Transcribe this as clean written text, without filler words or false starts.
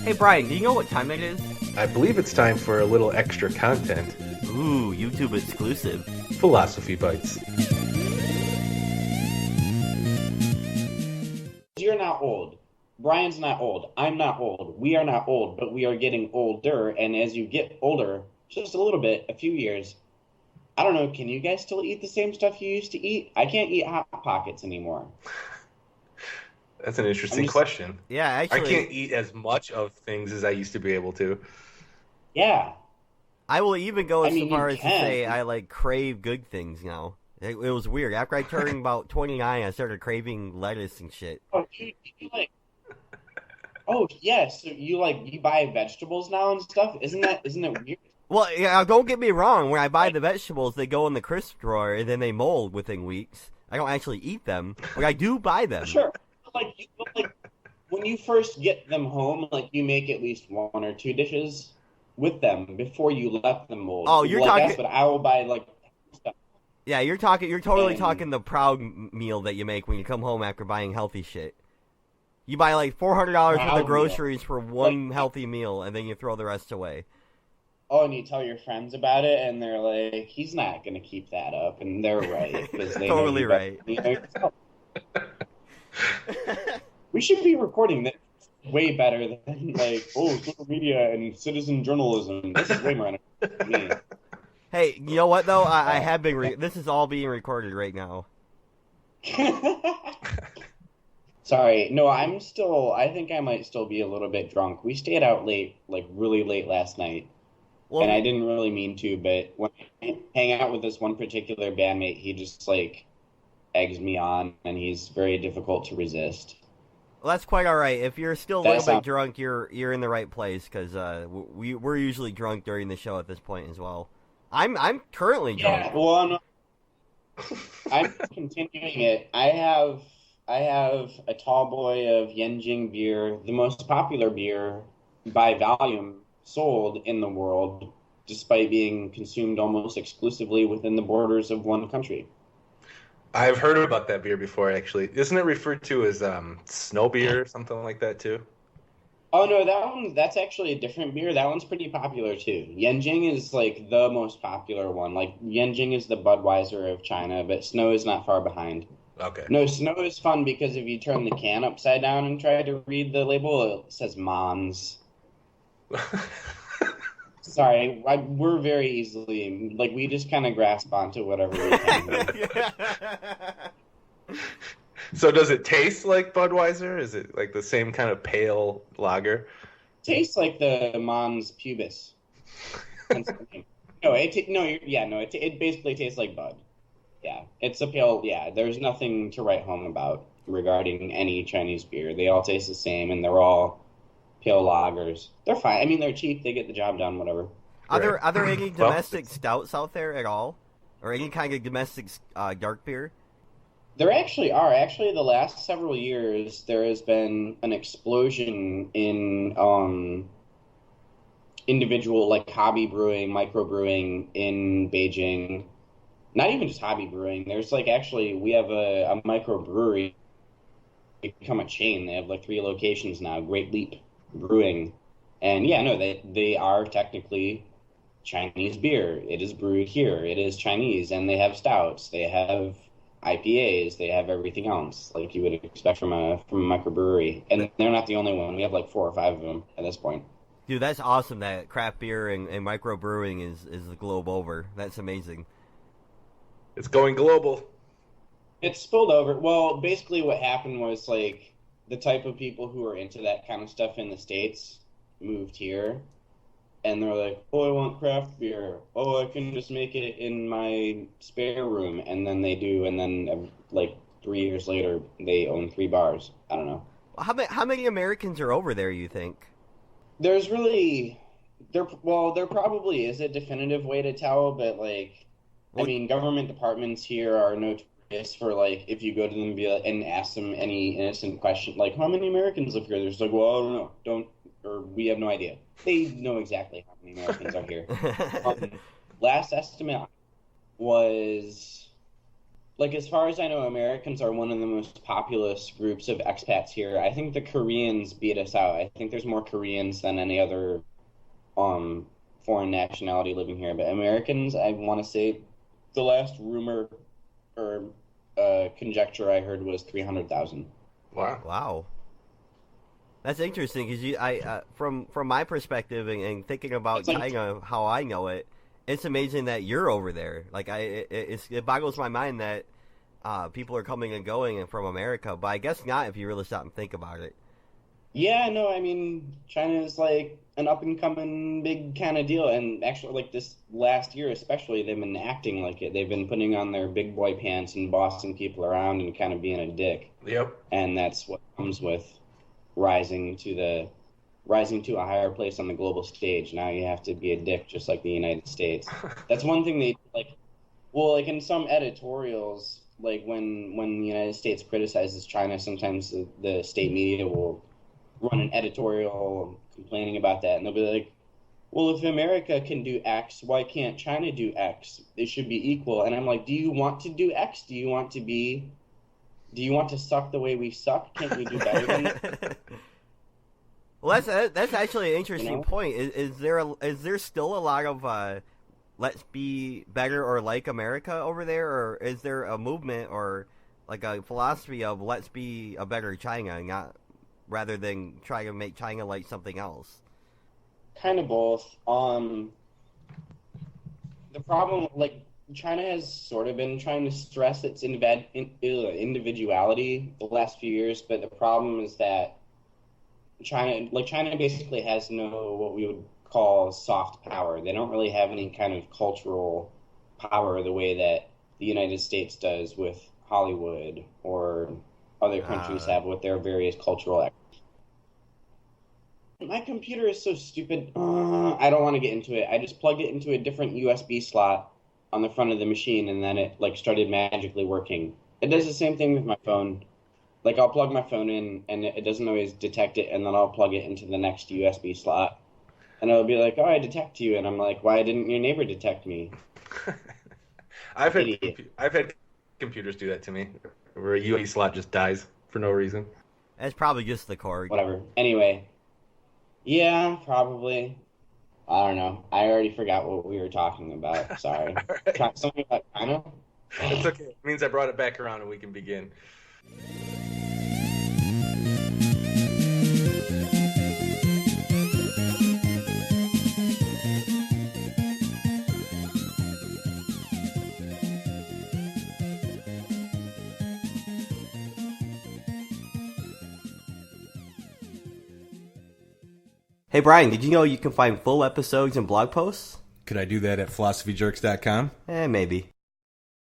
Hey Brian, do you know what time it is? I believe it's time for a little extra content. Ooh, YouTube exclusive. Philosophy Bites. You're not old. Brian's not old. I'm not old. We are not old, but we are getting older. And as you get older, just a little bit, a few years, I don't know, can you guys still eat the same stuff you used to eat? I can't eat Hot Pockets anymore. That's an interesting question. Yeah, I actually, can't eat as much of things as I used to be able to. Yeah. I will even go I so mean, far you as to say can. I like crave good things now. It was weird. After I turned about 29, I started craving lettuce and shit. Oh, you like, oh, yes. So you buy vegetables now and stuff? Isn't it weird? Well, yeah, don't get me wrong. When I buy the vegetables, they go in the crisp drawer and then they mold within weeks. I don't actually eat them, but I do buy them. Sure. Like when you first get them home, like you make at least one or two dishes with them before you let them mold. Oh, you're like, talking. That's what I will buy. Like stuff. Yeah, you're talking. You're totally And talking the proud meal that you make when you come home after buying healthy shit. You buy like $400 worth proud of meal. groceries for one Like, healthy meal, and then you throw the rest away. oh, and you tell your friends about it, and they're like, "He's not gonna keep that up," and they're right because they Totally know right. you know yourself. We should be recording this way better than like, oh, social media and citizen journalism. This is way more entertaining to me. Hey, you know what though? I have been. This is all being recorded right now. Sorry, no, I think I might still be a little bit drunk. We stayed out late, like really late last night, Well, and I didn't really mean to, but when I hang out with this one particular bandmate, he just like eggs me on, and he's very difficult to resist. well, that's quite all right. If you're still a That little bit sounds drunk, you're in the right place because we're usually drunk during the show at this point as well. I'm currently drunk. yeah. Well, I'm continuing it. I have a tall boy of Yenjing beer, the most popular beer by volume sold in the world, despite being consumed almost exclusively within the borders of one country. I've heard about that beer before, actually. Isn't it referred to as snow beer or something like that, too? Oh no, that's actually a different beer. That one's pretty popular too. Yenjing is like the most popular one. Like Yenjing is the Budweiser of China, but Snow is not far behind. Okay. No, Snow is fun because if you turn the can upside down and try to read the label, it says Mons. Sorry, we're very easily, like, we just kind of grasp onto whatever we can here. So does it taste like Budweiser? Is it like the same kind of pale lager? Tastes like the Mons pubis. It basically tastes like Bud. Yeah, it's a pale, yeah, there's nothing to write home about regarding any Chinese beer. They all taste the same, and they're all pale lagers. They're fine. I mean, they're cheap. They get the job done, whatever. Are there Right. any Well, domestic stouts out there at all, or any kind of domestic dark beer? There actually are. Actually, the last several years, there has been an explosion in individual, like, hobby brewing, microbrewing in Beijing. Not even just hobby brewing. There's, like, actually, we have a microbrewery become a chain. They have, like, 3 locations now, Great Leap Brewing. And, yeah, no, they are technically Chinese beer. It is brewed here. It is Chinese, and they have stouts. They have IPAs. They have everything else, like you would expect from a microbrewery. And they're not the only one. We have like 4 or 5 of them at this point. Dude, that's awesome that craft beer and microbrewing is the globe over. That's amazing. It's going global. It's spilled over. Well, basically what happened was like the type of people who are into that kind of stuff in the States moved here. And they're like, oh, I want craft beer. Oh, I can just make it in my spare room. And then they do. And then, like, 3 years later, they own 3 bars. I don't know. How many Americans are over there, you think? There's really, there probably is a definitive way to tell, but, like, I mean, government departments here are notorious for, like, if you go to them and ask them any innocent question, like, how many Americans live here? They're just like, well, I don't know. Or we have no idea. They know exactly how many Americans are here. Last estimate was like as far as I know, Americans are one of the most populous groups of expats here. I think the Koreans beat us out. I think there's more Koreans than any other um foreign nationality living here. But Americans, I want to say, the last rumor or conjecture I heard was 300,000. Wow. Wow. That's interesting because from my perspective and thinking about It's like China, how I know it, it's amazing that you're over there. Like it boggles my mind that people are coming and going from America, but I guess not if you really stop and think about it. Yeah, no, I mean, China is like an up and coming big kind of deal. And actually, like this last year, especially, they've been acting like it. They've been putting on their big boy pants and bossing people around and kind of being a dick. Yep. And that's what comes with rising to the rising to a higher place on the global stage. Now you have to be a dick just like the United States. That's one thing they like. Well, like in some editorials, like when the United States criticizes China, sometimes the state media will run an editorial complaining about that, and they'll be like, "Well, if America can do X, why can't China do X? They should be equal." And I'm like, "Do you want to do X? Do you want to suck the way we suck? Can't we do better than that?" Well, that's actually an interesting know? point. Is there still a lot of let's be better or like America over there, or is there a movement or like a philosophy of let's be a better China, not rather than try to make China like something else? Kind of both. The problem, like China has sort of been trying to stress its individuality the last few years, but the problem is that China basically has no what we would call soft power. They don't really have any kind of cultural power the way that the United States does with Hollywood or other countries have with their various cultural. My computer is so stupid. I don't want to get into it. I just plugged it into a different USB slot on the front of the machine, and then it like started magically working. It does the same thing with my phone. Like I'll plug my phone in, and it doesn't always detect it, and then I'll plug it into the next USB slot, and it'll be like, "Oh, I detect you," and I'm like, "Why didn't your neighbor detect me?" I've had computers do that to me, where a USB slot just dies for no reason. That's probably just the cord. Whatever. Anyway, yeah, probably. I don't know. I already forgot what we were talking about. Sorry. Right. Something about China? It's okay. It means I brought it back around and we can begin. Hey Brian, did you know you can find full episodes and blog posts? Could I do that at philosophyjerks.com? Maybe.